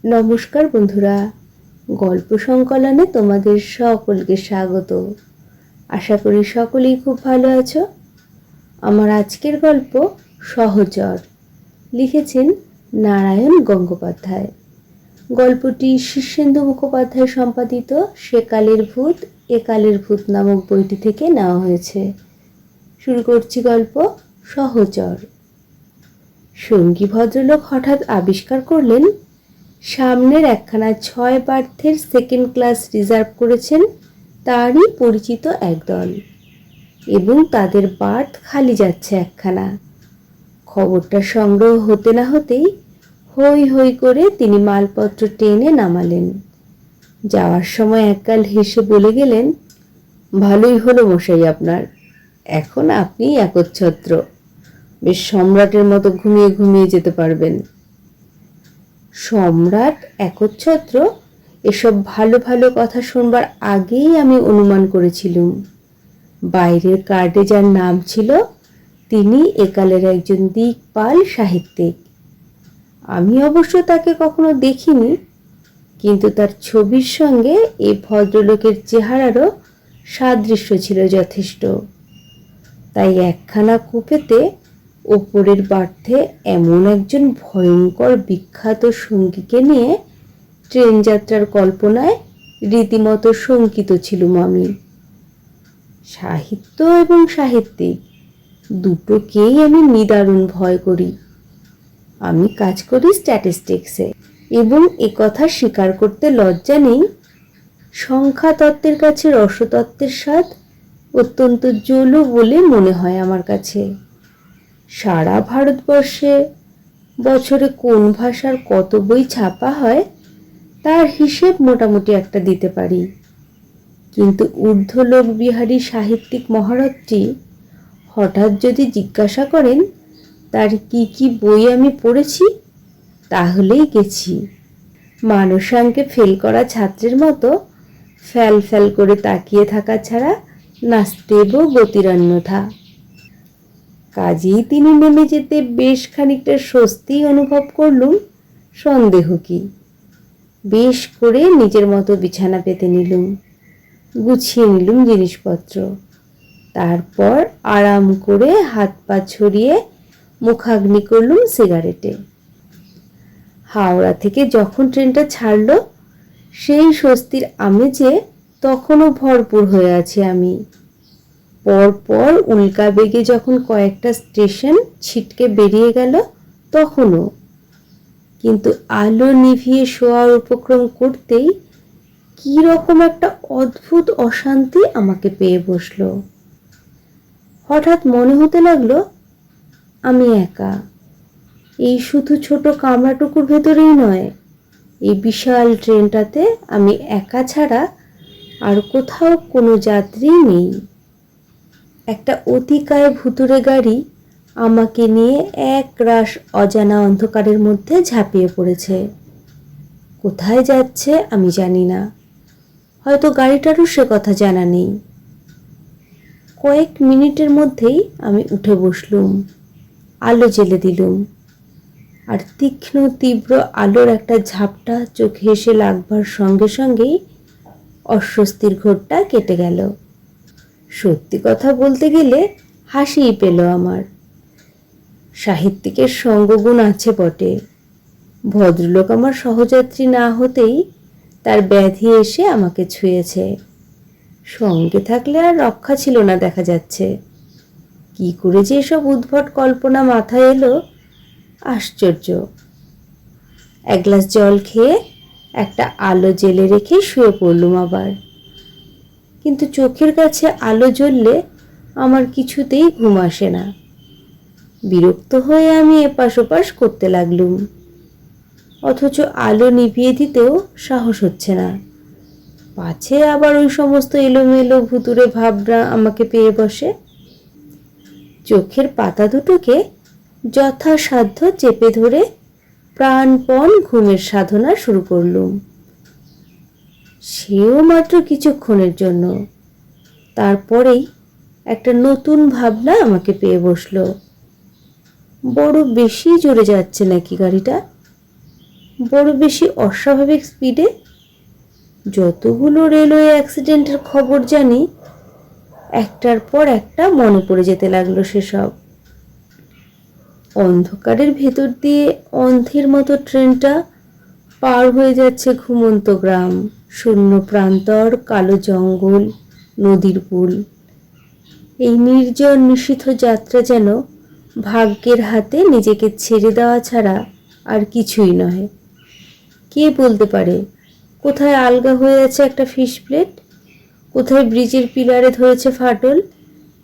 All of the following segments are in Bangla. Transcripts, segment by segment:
নমস্কার বন্ধুরা, গল্প সংকলনে তোমাদের সকলকে স্বাগত। আশা করি সকলেই খুব ভালো আছো। আমার আজকের গল্প সহচর, লিখেছেন নারায়ণ গঙ্গোপাধ্যায়। গল্পটি শীর্ষেন্দু মুখোপাধ্যায় সম্পাদিত সেকালের ভূত একালের ভূত নামক বইটি থেকে নেওয়া হয়েছে। শুরু করছি গল্প সহচর। সঙ্গী ভদ্রলোক হঠাৎ আবিষ্কার করলেন সামনের একখানা 6 বার্থের সেকেন্ড ক্লাস রিজার্ভ করেছেন তারই পরিচিত একদল, এবং তাদের বার্থ খালি যাচ্ছে একখানা। খবরটা সংগ্রহ হতে না হতেই হই হই করে তিনি মালপত্র টেনে নামালেন। যাওয়ার সময় একগাল হেসে বলে গেলেন, ভালোই হলো মশাই আপনার, এখন আপনি একচ্ছত্র, বেশ সম্রাটের মতো ঘুমিয়ে ঘুমিয়ে যেতে পারবেন। সম্রাট, একচ্ছত্র, এসব ভালো ভালো কথা শুনবার আগেই আমি অনুমান করেছিলুম বাইরের কার্ডে যার নাম ছিল তিনি একালের একজন দিকপাল সাহিত্যিক। আমি অবশ্য তাকে কখনো দেখিনি, কিন্তু তার ছবির সঙ্গে এই ভদ্রলোকের চেহারারও সাদৃশ্য ছিল যথেষ্ট। তাই একখানা কুপেতে ওপরের বার্থে এমন একজন ভয়ঙ্কর বিখ্যাত সঙ্গীকে নিয়ে ট্রেন যাত্রার কল্পনায় রীতিমতো শঙ্কিত ছিলুম আমি। সাহিত্য এবং সাহিত্যিক দুটোকেই আমি নিদারুণ ভয় করি। আমি কাজ করি স্ট্যাটিস্টিক্সে, এবং একথা স্বীকার করতে লজ্জা নেই, সংখ্যা তত্ত্বের কাছে রসতত্ত্বের স্বাদ অত্যন্ত জলো বলে মনে হয় আমার কাছে। সারা ভারতবর্ষে বছরে কোন ভাষার কত বই ছাপা হয় তার হিসেব মোটামুটি একটা দিতে পারি, কিন্তু ঊর্ধ্বলোক বিহারী সাহিত্যিক মহারথটি হঠাৎ যদি জিজ্ঞাসা করেন তার কি কি বই আমি পড়েছি, তাহলেই গেছি। মানসাঙ্কে ফেল করা ছাত্রের মতো ফ্যাল ফ্যাল করে তাকিয়ে থাকা ছাড়া নাস্তেব গতিরন্যথা। কাজেই তিনি নেমে যেতে বেশ খানিকটা স্বস্তি অনুভব করলুম, সন্দেহ কি। বেশ করে নিজের মতো বিছানা পেতে নিলুম, গুছিয়ে নিলুম জিনিসপত্র। তারপর আরাম করে হাত পা ছড়িয়ে মুখাগ্নি করলুম সিগারেটে। হাওড়া থেকে যখন ট্রেনটা ছাড়ল সেই স্বস্তির আমেজে তখনও ভরপুর হয়ে আছি আমি। পরপর উল্কা বেগে যখন কয়েকটা স্টেশন ছিটকে বেরিয়ে গেল তখনও, কিন্তু আলো নিভিয়ে শোয়ার উপক্রম করতেই কি রকম একটা অদ্ভুত অশান্তি আমাকে পেয়ে বসলো। হঠাৎ মনে হতে লাগলো আমি একা, এই শুধু ছোট কামরাটুকুর ভেতরেই নয়, এই বিশাল ট্রেনটাতে আমি একা ছাড়া আর কোথাও কোনো যাত্রী নেই। একটা অতিকায় ভুতুড়ে গাড়ি আমাকে নিয়ে এক রাশ অজানা অন্ধকারের মধ্যে ঝাঁপিয়ে পড়েছে। কোথায় যাচ্ছে আমি জানি না, হয়তো গাড়িটারও সে কথা জানা নেই। কয়েক মিনিটের মধ্যেই আমি উঠে বসলুম, আলো জ্বেলে দিলুম, আর তীক্ষ্ণ তীব্র আলোর একটা ঝাপটা চোখে এসে লাগবার সঙ্গে সঙ্গেই অস্বস্তির ঘোরটা কেটে গেল। সত্যি কথা বলতে গেলে হাসিই পেল আমার। সাহিত্যিকের সঙ্গগুণ আছে বটে, ভদ্রলোক আমার সহযাত্রী না হতেই তার ব্যাধি এসে আমাকে ছুঁয়েছে। সঙ্গে থাকলে আর রক্ষা ছিল না দেখা যাচ্ছে। কি করে যে এসব উদ্ভট কল্পনা মাথায় এলো, আশ্চর্য। এক গ্লাস জল খেয়ে একটা আলো জেলে রেখে শুয়ে পড়লুম আবার। কিন্তু চোখের কাছে আলো জ্বললে আমার কিছুতেই ঘুম আসে না। বিরক্ত হয়ে আমি এপাশ ওপাশ করতে লাগলুম, অথচ আলো নিভিয়ে দিতেও সাহস হচ্ছে না, পাছে আবার ওই সমস্ত এলোমেলো ভুতুড়ে ভাবনা আমাকে পেয়ে বসে। চোখের পাতা দুটোকে যথাসাধ্য চেপে ধরে প্রাণপণ ঘুমের সাধনা শুরু করলুম। সেও মাত্র কিছুক্ষণের জন্য, তারপরেই একটা নতুন ভাবনা আমাকে পেয়ে বসলো। বড় বেশি জোরে যাচ্ছে নাকি গাড়িটা? বড় বেশি অস্বাভাবিক স্পিডে। যতগুলো রেলওয়ে অ্যাক্সিডেন্টের খবর জানি, একটার পর একটা মনে পড়ে যেতে লাগলো সেসব। অন্ধকারের ভেতর দিয়ে অন্ধের মতো ট্রেনটা পার হয়ে যাচ্ছে ঘুমন্ত গ্রাম, শূন্য প্রান্তর, কালো জঙ্গল, নদীর কূল। এই নির্জন নিষিদ্ধ যাত্রা যেন ভাগ্যের হাতে নিজেকে ছেড়ে দেওয়া ছাড়া আর কিছুই নয়। কে বলতে পারে কোথায় আলগা হয়ে আছে একটা ফিশ প্লেট, কোথায় ব্রিজের পিলারে ধরেছে ফাটল।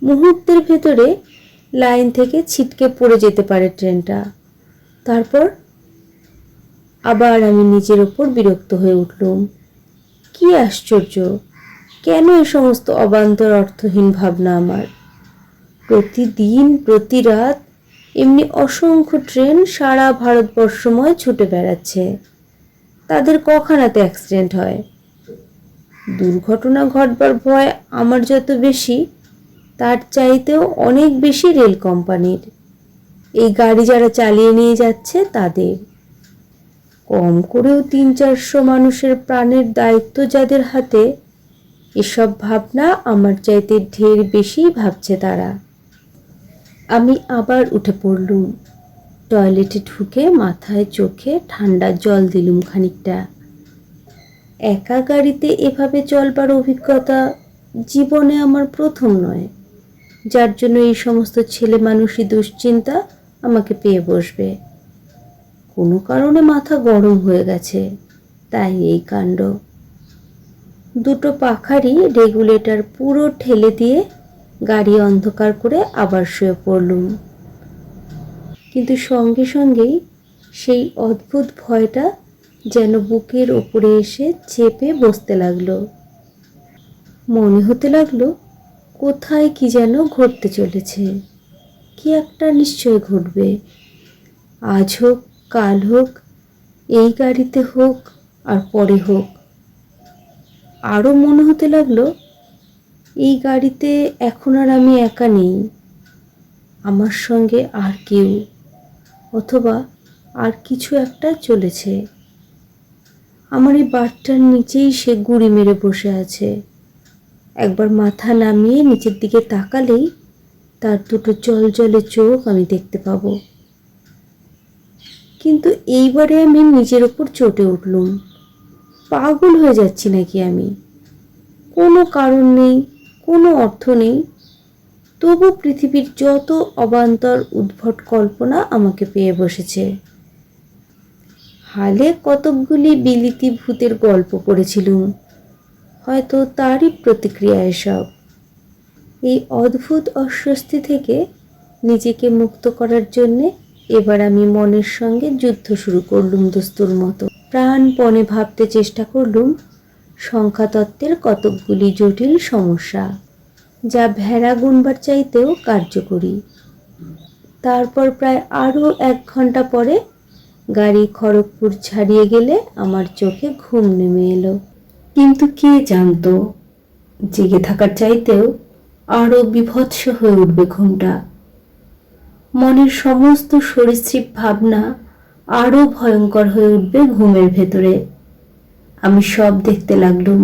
মুহূর্তের ভেতরে লাইন থেকে ছিটকে পড়ে যেতে পারে ট্রেনটা। তারপর আবার আমি নিজের ওপর বিরক্ত হয়ে উঠলুম। কি আশ্চর্য, কেন এ সমস্ত অবান্তর অর্থহীন ভাবনা আমার? প্রতিদিন প্রতি রাত এমনি অসংখ্য ট্রেন সারা ভারতবর্ষময় ছুটে বেড়াচ্ছে। তাদের কখানাতে অ্যাক্সিডেন্ট হয়? দুর্ঘটনা ঘটবার ভয় আমার যত বেশি, তার চাইতেও অনেক বেশি রেল কোম্পানির। এই গাড়ি যারা চালিয়ে নিয়ে যাচ্ছে তাদের। কম করেও 300-400 মানুষের প্রাণের দায়িত্ব যাদের হাতে, এসব ভাবনা আমার চাইতে ঢের বেশি ভাবছে তারা। আমি আবার উঠে পড়লুম। টয়লেটে ঢুকে মাথায় চোখে ঠান্ডা জল দিলুম খানিকটা। একা গাড়িতে এভাবে চলবার অভিজ্ঞতা জীবনে আমার প্রথম নয়, যার জন্য এই সমস্ত ছেলে মানুষই দুশ্চিন্তা আমাকে পেয়ে বসবে। কোনো কারণে মাথা গরম হয়ে গেছে, তাই এই কাণ্ড। দুটো পাখারই রেগুলেটর পুরো ঠেলে দিয়ে গাড়ি অন্ধকার করে আবার শুয়ে পড়লুম। কিন্তু সঙ্গে সঙ্গেই সেই অদ্ভুত ভয়টা যেন বুকের ওপরে এসে চেপে বসতে লাগলো। মনে হতে লাগলো কোথায় কি যেন ঘটতে চলেছে, কি একটা নিশ্চয় ঘটবে। আজ হোক, কাল হোক, এই গাড়িতে হোক আর পরে হোক। আরও মনে হতে লাগলো এই গাড়িতে এখন আর আমি একা নেই, আমার সঙ্গে আর কেউ, অথবা আর কিছু একটা চলেছে। আমার এই বারটার নিচেই সে গুঁড়ি মেরে বসে আছে। একবার মাথা নামিয়ে নিচের দিকে তাকালেই তার দুটো জলজলে চোখ আমি দেখতে পাবো। কিন্তু এইবারে আমি নিজের ওপর চটে উঠলুম। পাগল হয়ে যাচ্ছি নাকি আমি? কোনো কারণ নেই, কোনো অর্থ নেই, তবু পৃথিবীর যত অবান্তর উদ্ভট কল্পনা আমাকে পেয়ে বসেছে। হালে কতকগুলি বিলিতি ভূতের গল্প পড়েছিলুম, হয়তো তারই প্রতিক্রিয়া এসব। এই অদ্ভুত অস্বস্তি থেকে নিজেকে মুক্ত করার জন্যে এবার আমি মনের সঙ্গে যুদ্ধ শুরু করলুম দস্তুর মতো। প্রাণপণে ভাবতে চেষ্টা করলুম সংখ্যাতত্ত্বের কতকগুলি জটিল সমস্যা, যা ভেড়া গুনবার চাইতেও কার্যকরী। তারপর প্রায় আরও 1 ঘন্টা পরে গাড়ি খড়গপুর ছাড়িয়ে গেলে আমার চোখে ঘুম নেমে এলো। কিন্তু কে জানতো জেগে থাকার চাইতেও আরও বিভৎস হয়ে উঠবে ঘুমটা। মনের সমস্ত সরীসৃপ ভাবনা আরও ভয়ঙ্কর হয়ে উঠবে ঘুমের ভেতরে। আমি সব দেখতে লাগলুম।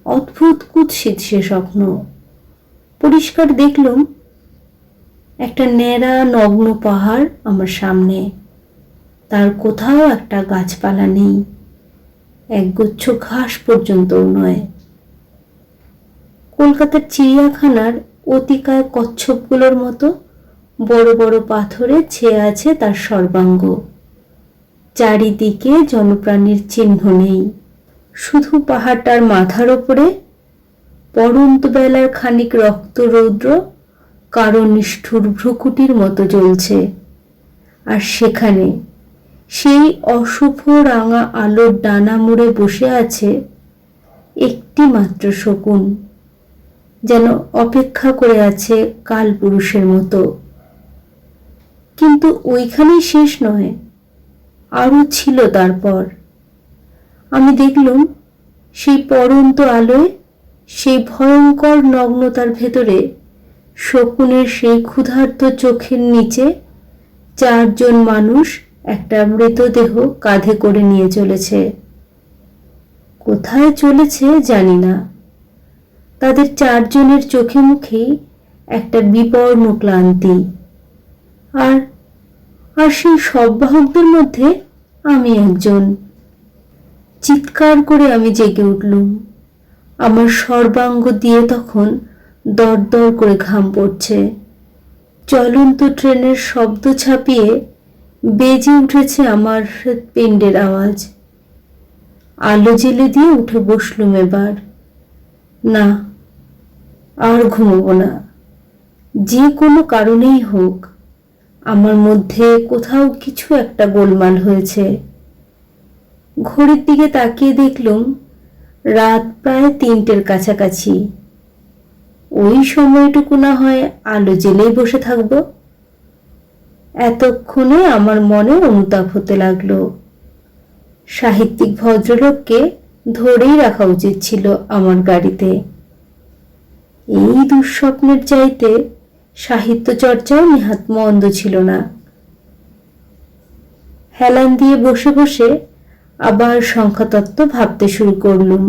অদ্ভুত কুৎসিত সে স্বপ্ন। পরিষ্কার দেখলুম একটা ন্যাড়া নগ্ন পাহাড় আমার সামনে, তার কোথাও একটা গাছপালা নেই, একগুচ্ছ ঘাস পর্যন্তও নয়। কলকাতার চিড়িয়াখানার অতিকায় কচ্ছপগুলোর মতো বড় বড় পাথরে ছেয়ে আছে তার সর্বাঙ্গ। চারিদিকে জনপ্রাণীর চিহ্ন নেই, শুধু পাহাড়টার মাথার ওপরে পড়ন্ত বেলার খানিক রক্ত রৌদ্র কারো নিষ্ঠুর ভ্রুকুটির মতো জ্বলছে। আর সেখানে সেই অশুভ রাঙা আলোর ডানা মুড়ে বসে আছে একটি মাত্র শকুন, যেন অপেক্ষা করে আছে কালপুরুষের মতো। কিন্তু ওইখানেই শেষ নয়, আরও ছিল তারপর। আমি দেখলুম সেই পড়ন্ত আলোয়, সেই ভয়ঙ্কর নগ্নতার ভেতরে শকুনের সেই ক্ষুধার্ত চোখের নিচে 4 জন মানুষ একটা মৃতদেহ কাঁধে করে নিয়ে চলেছে। কোথায় চলেছে জানি না। তাদের চারজনের চোখে মুখেই একটা বিপন্ন ক্লান্তি। আর আর সেই সব বাহকদের মধ্যে আমি একজন। চিৎকার করে আমি জেগে উঠলুম। আমার সর্বাঙ্গ দিয়ে তখন দরদর করে ঘাম পড়ছে। চলন্ত ট্রেনের শব্দ ছাপিয়ে বেজে উঠেছে আমার হৃৎপিণ্ডের আওয়াজ। আলো জেলে দিয়ে উঠে বসলুম এবার। না, আর ঘুমোবো না। যে কোনো কারণেই হোক, আমার মধ্যে কোথাও কিছু একটা গোলমাল হয়েছে। ঘড়ির দিকে তাকিয়ে দেখলুম রাত প্রায় 3টের কাছাকাছি। ওই সময়টুকু না হয় আলো জেলেই বসে থাকব। এতক্ষণে আমার মনে অনুতাপ হতে লাগলো। সাহিত্যিক ভদ্রলোককে ধরেই রাখা উচিত ছিল আমার গাড়িতে। এই দুঃস্বপ্নের চাইতে সাহিত্য চর্চাও নেহাত মন্দ ছিল না। হেলান দিয়ে বসে বসে আবার সংখ্যাতত্ত্ব ভাবতে শুরু করলুম।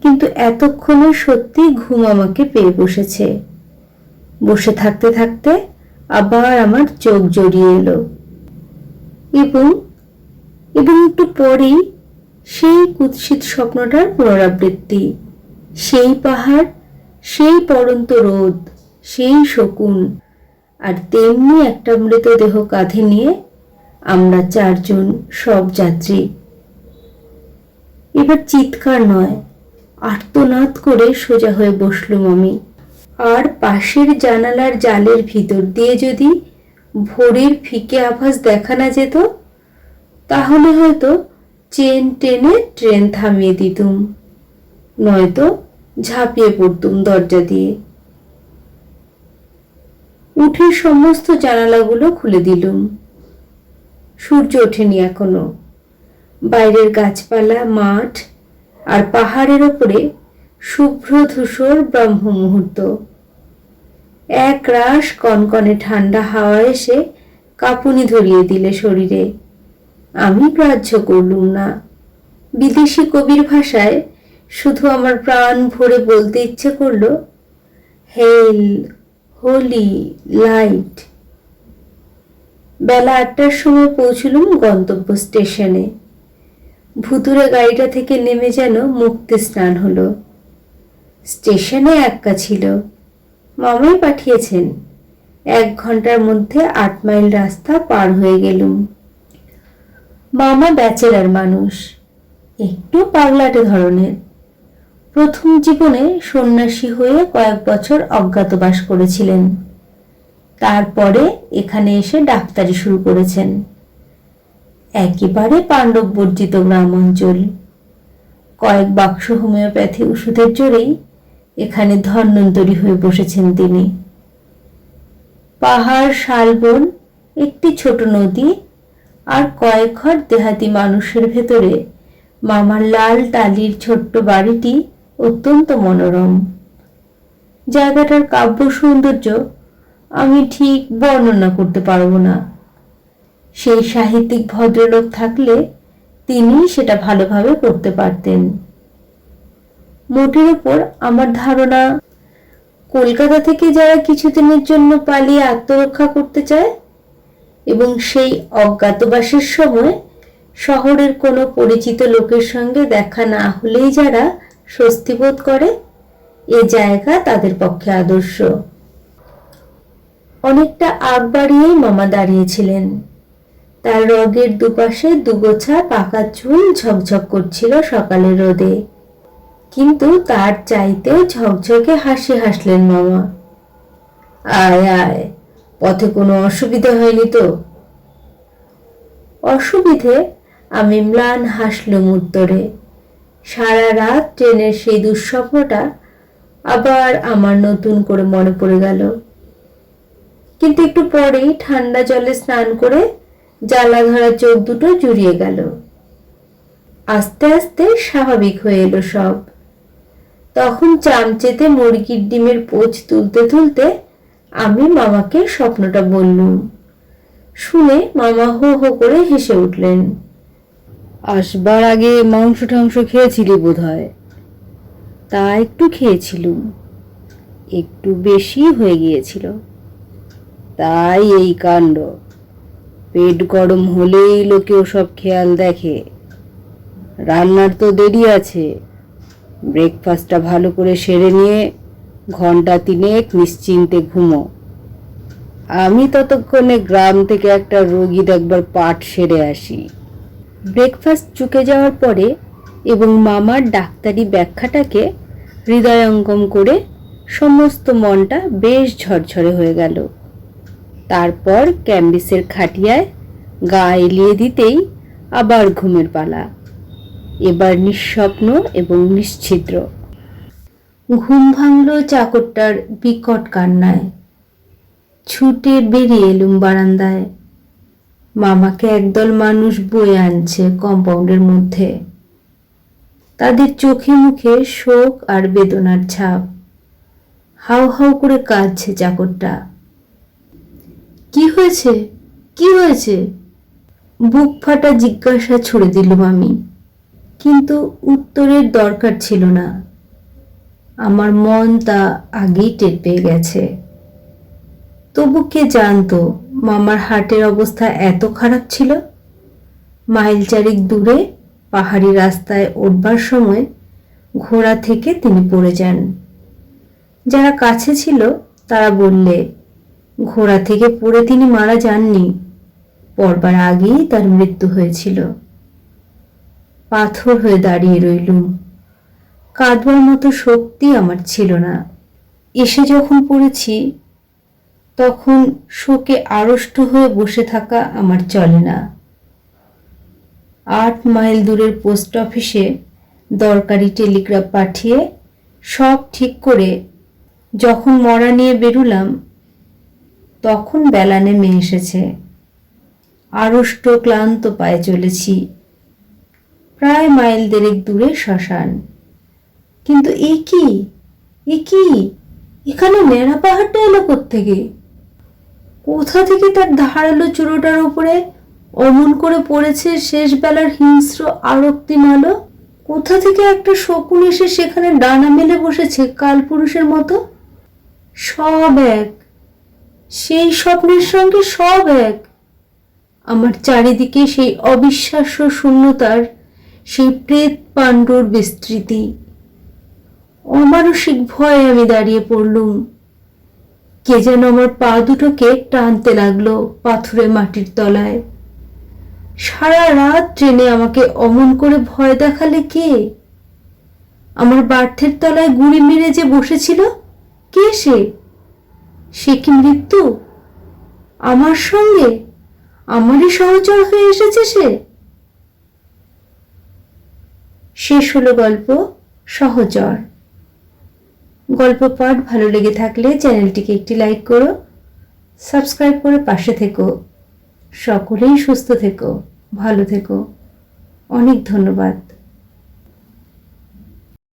কিন্তু এতক্ষণে সত্যি ঘুম আমাকে পেয়ে বসেছে। বসে থাকতে থাকতে আবার আমার চোখ জড়িয়ে এলো এবং একটু পরেই সেই কুৎসিত স্বপ্নটার পুনরাবৃত্তি। সেই পাহাড়, সেই পড়ন্ত রোদ, সেই শকুন, আর তেমনি একটা মৃতদেহ কাঁধে নিয়ে আমরা চারজন সব যাত্রী। এবার চিৎকার নয়, আর্তনাদ করে সোজা হয়ে বসলুম আমি। আর পাশের জানালার জালের ভিতর দিয়ে যদি ভোরের ফিকে আভাস দেখা না যেত, তাহলে হয়তো চেন টেনে ট্রেন থামিয়ে দিতুম, নয়তো ঝাঁপিয়ে পড়তুম দরজা দিয়ে। উঠে সমস্ত জানালাগুলো খুলে দিলুম। সূর্য ওঠেনি এখনো। বাইরের গাছপালা, মাঠ আর পাহাড়ের ওপরে শুভ্র ধূসর ব্রহ্ম মুহূর্ত। এক রাশ কনকনে ঠান্ডা হাওয়া এসে কাঁপুনি ধরিয়ে দিলে শরীরে। আমি গ্রাহ্য করলুম না। বিদেশি কবির ভাষায় শুধু আমার প্রাণ ভরে বলতে ইচ্ছে করল, হেল হোলি লাইট। বেলা 8টার সময় পৌঁছলুম গন্তব্য স্টেশনে। ভুতুরে গাড়িটা থেকে নেমে যেন মুক্তি স্নান হলো। স্টেশনে এক্কা ছিল। মামাই পাঠিয়েছেন। 1 ঘন্টার মধ্যে 8 মাইল রাস্তা পার হয়ে গেলুম। মামা ব্যাচেলার মানুষ, একটু পাগলাটে ধরনের। প্রথম জীবনে সন্ন্যাসী হয়ে কয়েক বছর অজ্ঞাতবাস করেছিলেন। তারপরে এখানে এসে ডাক্তারি শুরু করেছেন। একেবারে পাণ্ডববর্জিত গ্রাম অঞ্চল। কয়েক বাক্স হোমিওপ্যাথি ওষুধের জোরেই এখানে ধন্বন্তরী হয়ে বসেছেন তিনি। পাহাড়, শালবন, একটি ছোট নদী আর কয়েক ঘর দেহাতি মানুষের ভেতরে মামার লাল টালির ছোট্ট বাড়িটি অত্যন্ত মনোরম। জায়গাটার কাব্য সৌন্দর্য আমি ঠিক বর্ণনা করতে পারবো না। সেই সাহিত্যিক ভদ্রলোক থাকলে তিনি সেটা ভালোভাবে করতে পারতেন। মোটের উপর আমার ধারণা, কলকাতা থেকে যারা কিছুদিনের জন্য পালিয়ে আত্মরক্ষা করতে চায় এবং সেই অজ্ঞাতবাসের সময় শহরের কোনো পরিচিত লোকের সঙ্গে দেখা না হলেই যারা স্বস্তি বোধ করে, এ জায়গা তাদের পক্ষে আদর্শ। অনেকটা আগ বাড়িয়েই মামা দাঁড়িয়েছিলেন। তার রগের দুপাশে দুগোছা পাকা চুল ঝকঝক করছিল সকালের রোদে। কিন্তু তার চাইতেও ঝকঝকে হাসি হাসলেন মামা। আয় আয়, পথে কোনো অসুবিধা হয়নি তো? অসুবিধে? আমি ম্লান হাসলুম উত্তরে। সারা রাত ট্রেনের সেই দুঃস্বপ্নটা আবার আমার নতুন করে মনে পড়ে গেল। কিন্তু একটু পরেই ঠান্ডা জলে স্নান করে জ্বালা ধরা চোখ দুটো জুড়িয়ে গেল। আস্তে আস্তে স্বাভাবিক হয়ে এলো সব। তখন চামচেতে মুরগির ডিমের পোচ তুলতে তুলতে আমি মামাকে স্বপ্নটা বললুম। শুনে মামা হো হো করে হেসে উঠলেন। আসবার আগে মাংস টাংস খেয়েছিলি বোধ হয়। তা একটু খেয়েছিলুম, একটু বেশি হয়ে গিয়েছিল, তাই এই কাণ্ড। পেট গরম হলেই লোকে ওসব খেয়াল দেখে। রান্নার তো দেরি আছে, ব্রেকফাস্টটা ভালো করে সেরে নিয়ে ঘন্টা তিনেক নিশ্চিন্তে ঘুমো। আমি ততক্ষণে গ্রাম থেকে একটা রোগী দেখবার পাট সেরে আসি। ব্রেকফাস্ট চুকে যাওয়ার পরে এবং মামার ডাক্তারি ব্যাখ্যাটাকে হৃদয়ঙ্গম করে সমস্ত মনটা বেশ ঝরঝরে হয়ে গেল। তারপর ক্যাম্বিসের খাটিয়ায় গা এলিয়ে দিতেই আবার ঘুমের পালা, এবার নিঃস্বপ্ন এবং নিশ্ছিদ্র। ঘুম ভাঙল চাকরটার বিকট কান্নায়। ছুটে বেরিয়ে এলুম বারান্দায়। মামাকে একদল মানুষ বয়ে আনছে কম্পাউন্ডের মধ্যে। তাদের চোখে মুখে শোক আর বেদনার ছাপ। হাউ হাউ করে কাঁদছে চাকরটা। কি হয়েছে, কি হয়েছে? বুক ফাটা জিজ্ঞাসা ছুড়ে দিলুম আমি, কিন্তু উত্তরের দরকার ছিল না। আমার মন তা আগেই টের পেয়ে গেছে। তবু কে জানতো মামার হার্টের অবস্থা এত খারাপ ছিল? মাইল চারেক দূরে পাহাড়ি রাস্তায় উঠবার সময় ঘোড়া থেকে তিনি পড়ে যান। যারা কাছে ছিল তারা বললে ঘোড়া থেকে পড়ে তিনি মারা যাননি, পড়বার আগেই তার মৃত্যু হয়েছিল। পাথর হয়ে দাঁড়িয়ে রইলুম। কাঁদবার মতো শক্তি আমার ছিল না। এসে যখন পড়েছি তখন শোকে আড়ষ্ট হয়ে বসে থাকা আমার চলে না। 8 মাইল দূরের পোস্ট অফিসে দরকারি টেলিগ্রাফ পাঠিয়ে সব ঠিক করে যখন মরা নিয়ে বেরুলাম তখন বেলা নেমে এসেছে। আড়ষ্ট ক্লান্ত পায়ে চলেছি। প্রায় মাইল দেড়েক দূরে শ্মশান। কিন্তু এ কি, এখানে ন্যাড়া পাহাড়টা এলো কোত্থেকে? কোথা থেকে তার ধারালো চূড়োটার উপরে অমন করে পড়েছে শেষ বেলার হিংস্র আরক্তিম আলো? কোথা থেকে একটা শকুন এসে সেখানে ডানা মেলে বসেছে কালপুরুষের মতো? সব এক, সেই স্বপ্নের সঙ্গে সব এক। আমার চারিদিকে সেই অবিশ্বাস্য শূন্যতার, সেই প্রেত পাণ্ডুর বিস্তৃতি। অমানসিক ভয়ে আমি দাঁড়িয়ে পড়লুম। কে যেন আমার পা দুটোকে টানতে লাগলো পাথুরে মাটির তলায়। সারা রাত ট্রেনে আমাকে অমন করে ভয় দেখালে কে? আমার বার্থের তলায় গুড়ি মেরে যে বসেছিল, কে সে? সে কি মৃত্যু? আমার সঙ্গে আমারই সহচর হয়ে এসেছে সে। শেষ হলো গল্প সহচর। গল্প পাঠ ভালো লেগে থাকলে চ্যানেলটিকে একটি লাইক করো, সাবস্ক্রাইব করে পাশে থেকো। সকলেই সুস্থ থেকো, ভালো থেকো। অনেক ধন্যবাদ।